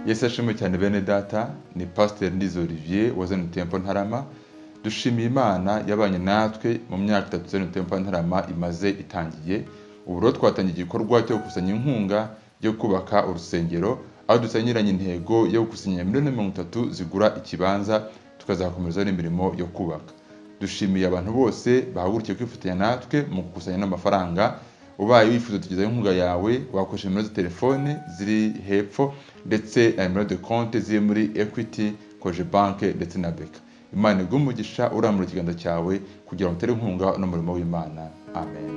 Yesu ashimwe cyane bene data, ni Pastor Ndizo Olivier wa Zion Temple Ntarama. Dushimiye Imana yabanye natwe mu myaka 3 Zion Temple Ntarama imaze itangiye. Ubu rero twatangiye igikorwa cyo gukusanya inkunga yo kubaka urusengero, aho dusanyiranye intego yo gukusanya $30,000 zigura ikibanza tukazakomeza n'imirimo yo kubaka. Dushimiye abantu bose bahagurukiye kwifatanya natwe mu gukusanya n'amafaranga. Ubaye wifuza tugezaho inkunga yawe, wakoresha nimero za telefone ziri hepfo ndetse na nimero de compte ziri muri Equity, Cogebanque ndetse na Beka. Imana iguhe umugisha uramura ikiganza cyawe kugira ngo utere inkunga n'umurimo w'Imana. Amen.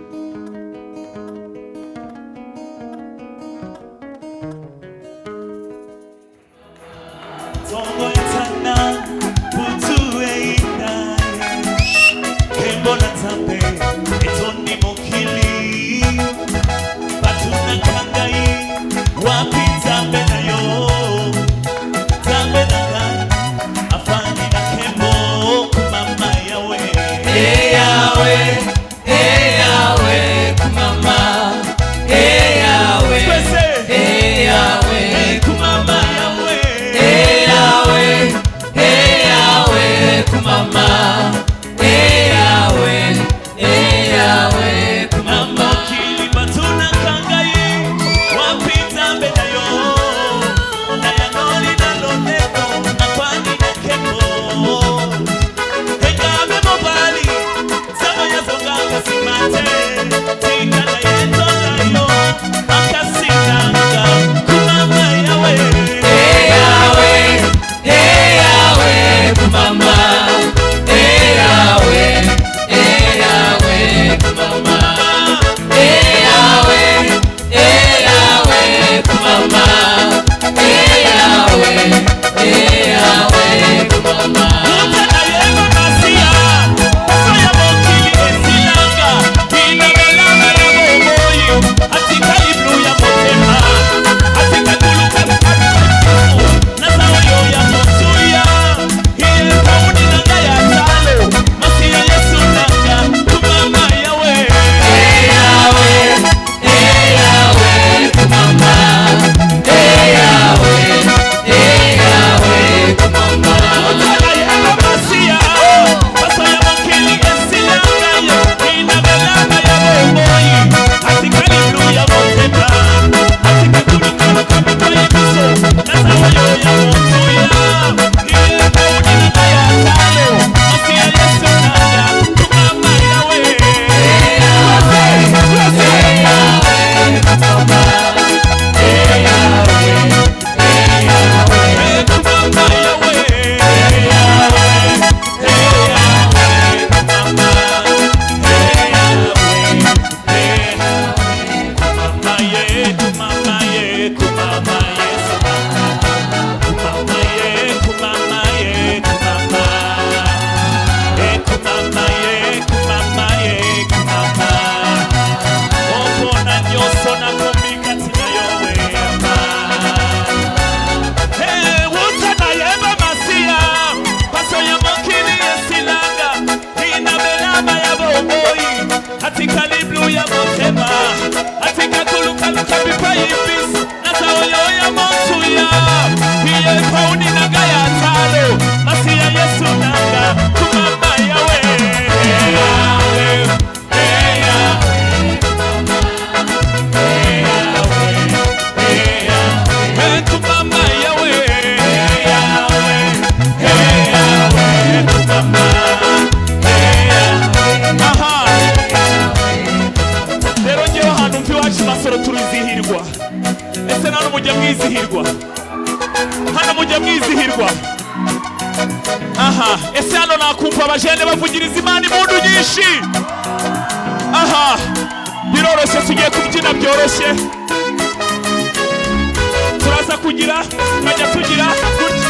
Ese hano nakumva abajene bavugiriza Imana impundu nyinshi. Biroroshye, tugiye kubyina byoroshye. Turaza kugira tukajya tugira gutya.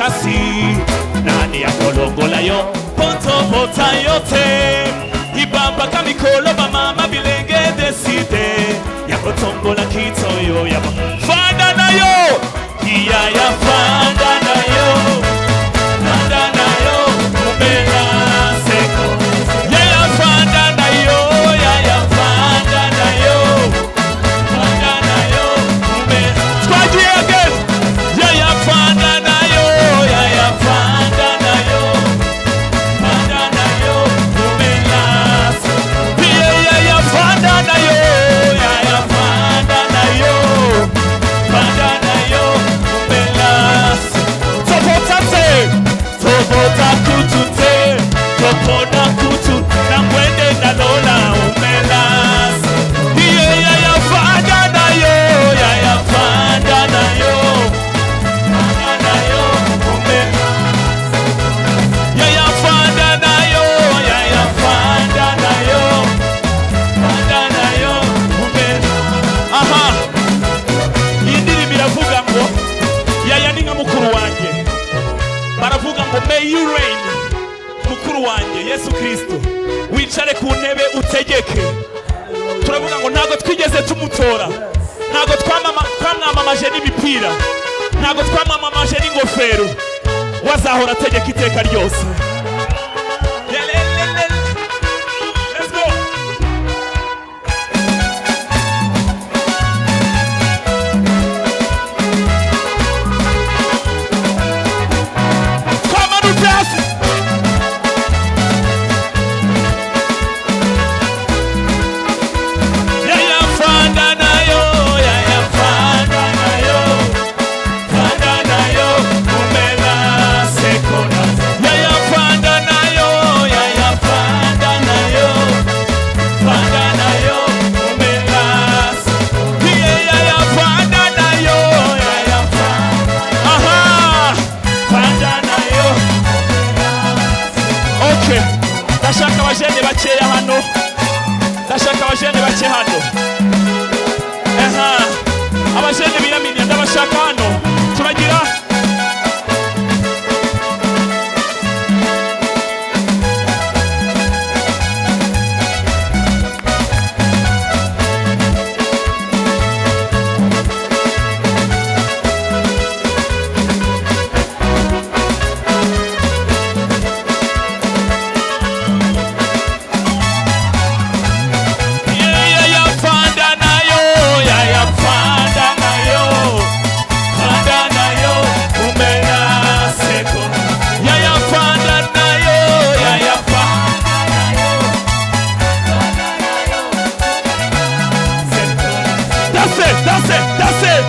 kasi nani yakolongola yo potopota yote ibamba kamikolo bamama bilenge deside yakotongola kitoyo yaba fanda nayo iya ya fanda nayo fanda nayo umela seko ya fanda nayo ya fanda nayo fanda nayo umela squad again ya fanda nayo ya fanda nayo fanda nayo umela ya fanda nayo ya fanda nayo fanda nayo umela topota kutute topona kutu na mwende na lola umelas ya fanda nayo ya fanda nayo fanda nayo umelas ya fanda nayo ya fanda nayo fanda nayo umelas aha indiri biravuga ngo yaya ni nka mukuru wanjye baravuga ngo may you reign mukuru wanjye Yesu Kristo wicare ku ntebe utegeke turavuga ngo ntago twigeze tumutora ntago twamwamamaje n'imipira ntago twamwamamaje n'ingofero wazahora ategeka iteka ryose. Let's go. Ndashaka abajene bakeya hano ndashaka abajene bake hano abajene biyaminiye ndabashaka hano turagira That's it.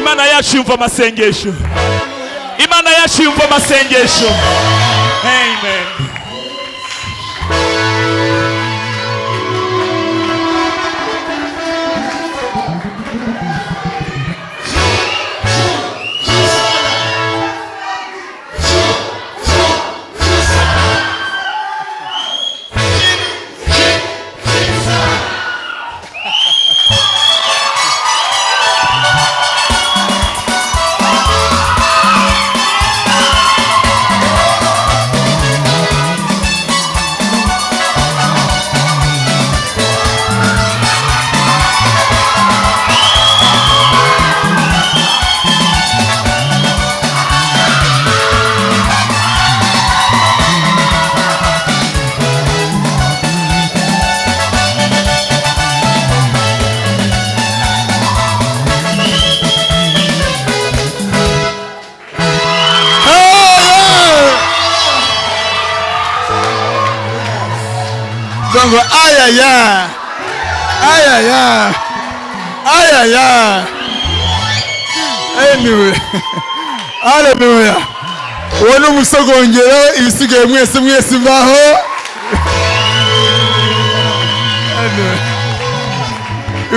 Imana yacu yumva amasengesho. Imana yacu yumva amasengesho. Amen. Zango ayaya. Ayaya. Ayaya. Anyway. Hallelujah. Wano musogongero ibisigaye mwese mbaho.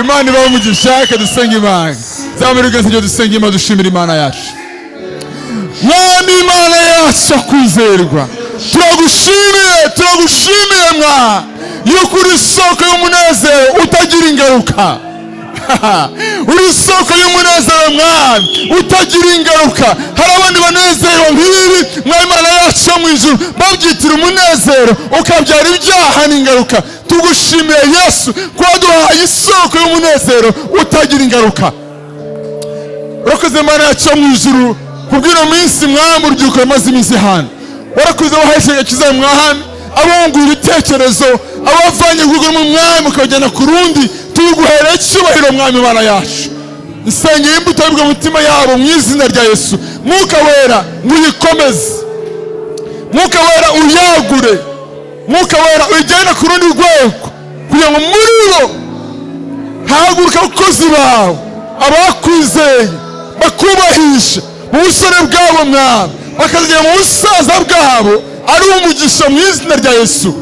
Imana ibaho umugisha dusenga Imana. Zamuruga nse dusenga Imana dushimira Imana yacu. Mwami Imana yacu kwizerwa. Turagushimiye mwa yuko uri isoko y'umunezero utagira ingaruka. Uri isoko y'umunezero mwami utagira ingaruka. Hari abandi banezero nk'ibi mwami Imana yacu mu ijuru babyitira umunezero ukabyara ibyaha n'ingaruka. Tugushimiye Yesu ko waduhaye isoko y'umunezero utagira ingaruka. Urakoze Imana yacu mu ijuru kubwira minsi mwami urubyiruko rumaze iminsi hano. Warakuze waheshe agakiza mwami abunguye ibitekerezo abavanye kugura mu mwami ukabajyana ku rundi tuguhereye icyubahiro mwami Imana yacu. Nsengeye imbuto y'ubwo mutima yabo mu izina rya Yesu. Mwuka wera nguyikomeze, Mwuka wera uyagure, Mwuka wera uyijyane ku rundi rwego kugira ngo muri bo haguruka abakozi bawe abakwizeye bakubahishe mu busore bwabo mwami bakazagera mu busaza bwabo ari umugisha mu izina rya Yesu.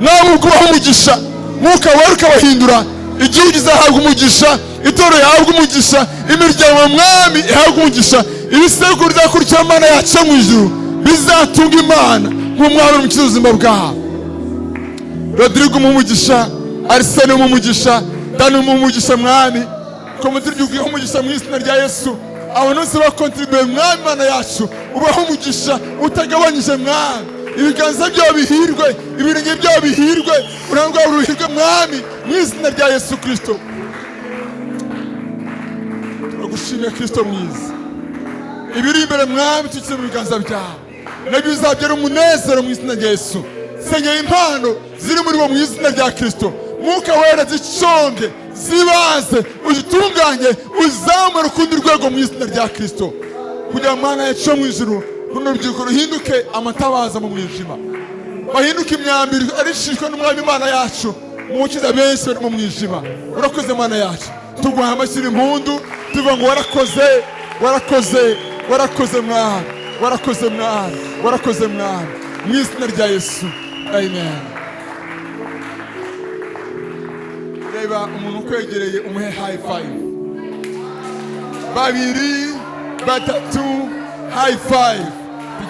Mwami ukubaho umugisha, Mwuka wera ukabahindura, igihugu kizahabwa umugisha, itorero yahabwa umugisha, imiryango mwami ihabwa umugisha, ibisekuru bizakurikira Imana yacu mu ijuru bizatunga Imana nk'umwami mu kizima bwabo. Rodrigo mu umugisha, Arsene mu umugisha, Dani mu umugisha mwami, komite ry'ugiye umugisha mu izina rya Yesu. Abantu bose bakontribuye mwami Imana yacu ubaho umugisha utagabanyije mwami. Ibiganza byabo bihirwe, ibirenge byabo bihirwe, urangwa uruhirwe mwami mu izina rya Yesu Kristo. Turagushimiye Kristo mwiza. Ibiri imbere mwami tukire mu biganza byawe nabyo bizabyara umunezero mu izina rya Yesu. Sengera impano ziri muri bo mu izina rya Kristo. Mwuka wera ziconge zibaze uzitunganye uzamure urukundo rwego mu izina rya Kristo kugira Imana yacu mu ijuru runo rubyiruko ruhinduke amatabaza mu mwijima, bahinduke imyambiro arishishwe n'umwami Imana yacu mu gukiza benshi bari mu mwijima. Urakoze Imana yacu, tuguhaye amashyira impundu tuvuga ngo warakoze warakoze warakoze mwami warakoze mwami warakoze mwami mu izina rya Yesu. Amen. Reba umuntu ukwegereye umuhe high five. Babiri batatu high five.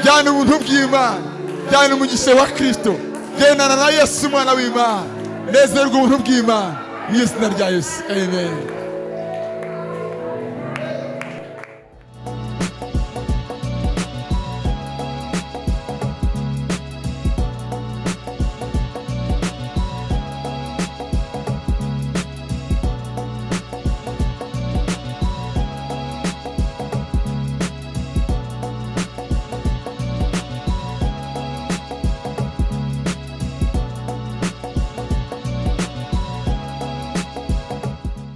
Jyana ubuntu bw'Imana, jyana umugisha wa Kristo, gendana na Yesu umwana w'Imana, nezerwa ubuntu bw'Imana mu izina rya Yesu. Amen.